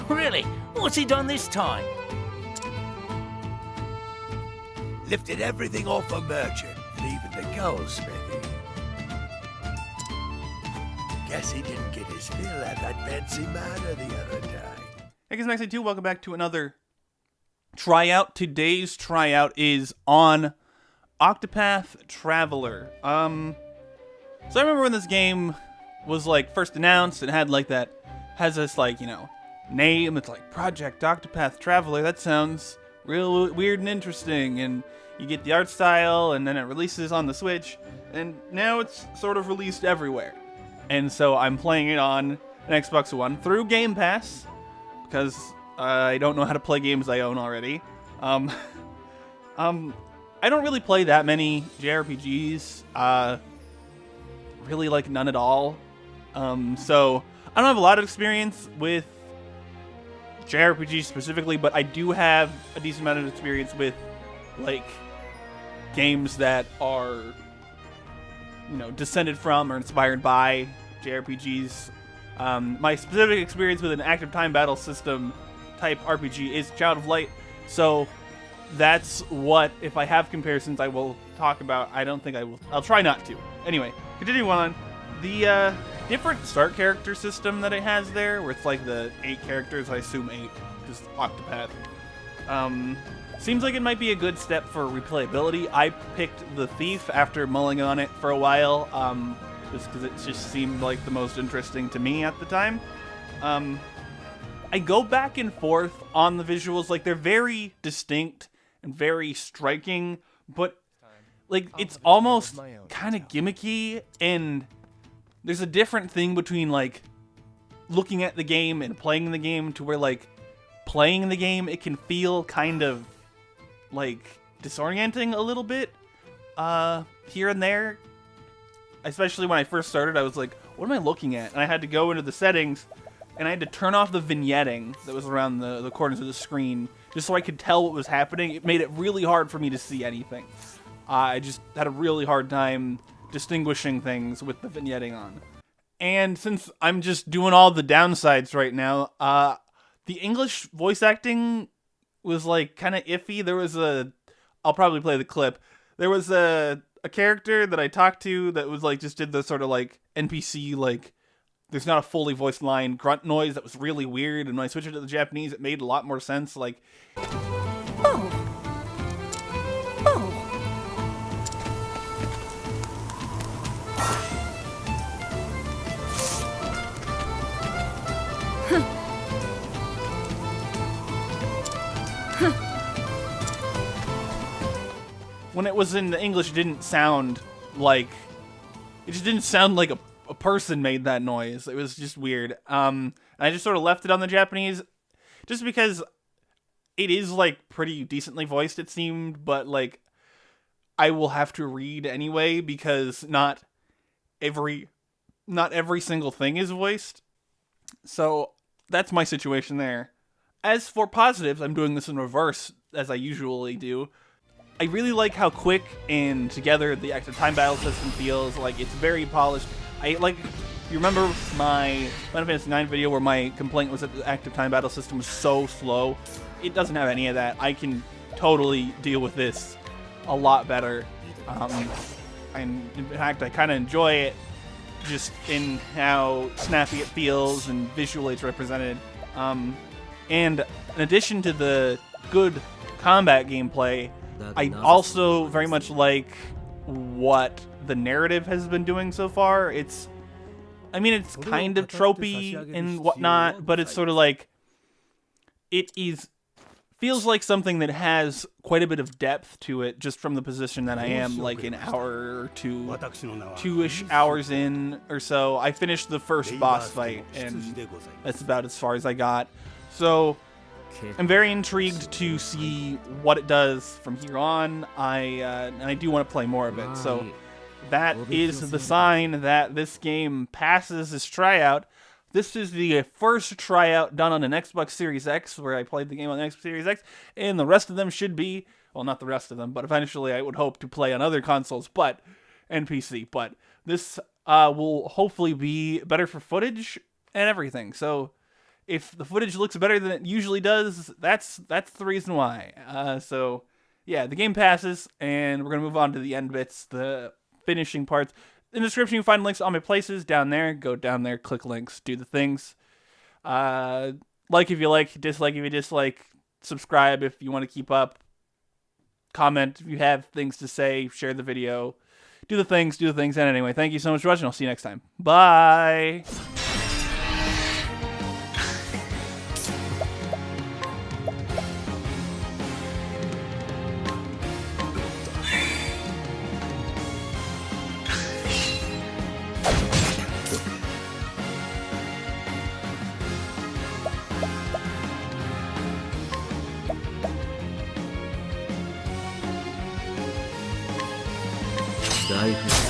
Really? What's he done this time? Lifted everything off a merchant, and even the goldsmithy. Guess he didn't get his fill at that fancy manor the other day. Hey guys, Maxie2, welcome back to another tryout. Today's tryout is on Octopath Traveler. So I remember when this game was like first announced, it had like that, has this like, you know, name. It's like Project Octopath Traveler. That sounds real weird and interesting, and you get the art style, and then it releases on the Switch, and now it's sort of released everywhere. And so I'm playing it on an Xbox One through Game Pass, because I don't know how to play games I own already. I don't really play that many JRPGs, really like none at all. So I don't have a lot of experience with JRPGs specifically, but I do have a decent amount of experience with like games that are, you know, descended from or inspired by JRPGs. My specific experience with an active time battle system type RPG is Child of Light, so that's what, if I have comparisons, I will talk about. I don't think I will. I'll try not to. Anyway, continuing on, the different start character system that it has there, where it's like the 8 characters, I assume 8, because Octopath. Seems like it might be a good step for replayability. I picked the Thief after mulling on it for a while, just because it just seemed like the most interesting to me at the time. I go back and forth on the visuals. Like, they're very distinct and very striking, but like it's almost kind of gimmicky, and there's a different thing between like looking at the game and playing the game, to where like playing the game, it can feel kind of like disorienting a little bit here and there. Especially when I first started, I was like, what am I looking at? And I had to go into the settings, and I had to turn off the vignetting that was around the corners of the screen, just so I could tell what was happening. It made it really hard for me to see anything. I just had a really hard time distinguishing things with the vignetting on. And since I'm just doing all the downsides right now, the English voice acting was like kind of iffy. There was I'll probably play the clip. There was a character that I talked to that was like, just did the sort of like NPC, like there's not a fully voiced line grunt noise that was really weird, and when I switched it to the Japanese, it made a lot more sense. Like, when it was in the English, it didn't sound like, it just didn't sound like a person made that noise. It was just weird. I just sort of left it on the Japanese, just because it is like pretty decently voiced, it seemed, but like I will have to read anyway, because not every single thing is voiced. So that's my situation there. As for positives, I'm doing this in reverse, as I usually do. I really like how quick and together the active time battle system feels. Like, it's very polished. You remember my Final Fantasy IX video where my complaint was that the active time battle system was so slow? It doesn't have any of that. I can totally deal with this a lot better. And in fact, I kind of enjoy it just in how snappy it feels and visually it's represented. And in addition to the good combat gameplay, I also very much like what the narrative has been doing so far. It's kind of tropey and whatnot, but it's sort of like, feels like something that has quite a bit of depth to it, just from the position that I am, like an hour or two-ish hours in or so. I finished the first boss fight, and that's about as far as I got. So I'm very intrigued to see what it does from here on. And I do want to play more of it. So that is the sign that this game passes this tryout. This is the first tryout done on an Xbox Series X, where I played the game on the Xbox Series X, and the rest of them should be, well, not the rest of them, but eventually I would hope to play on other consoles, and PC. But this will hopefully be better for footage and everything. So if the footage looks better than it usually does, that's the reason why. So yeah, the game passes, and we're gonna move on to the end bits, the finishing parts. In the description, you can find links to all my places down there. Go down there, click links, do the things. Like if you like, dislike if you dislike, subscribe if you want to keep up. Comment if you have things to say, share the video. Do the things. And anyway, thank you so much for watching. I'll see you next time. Bye. Life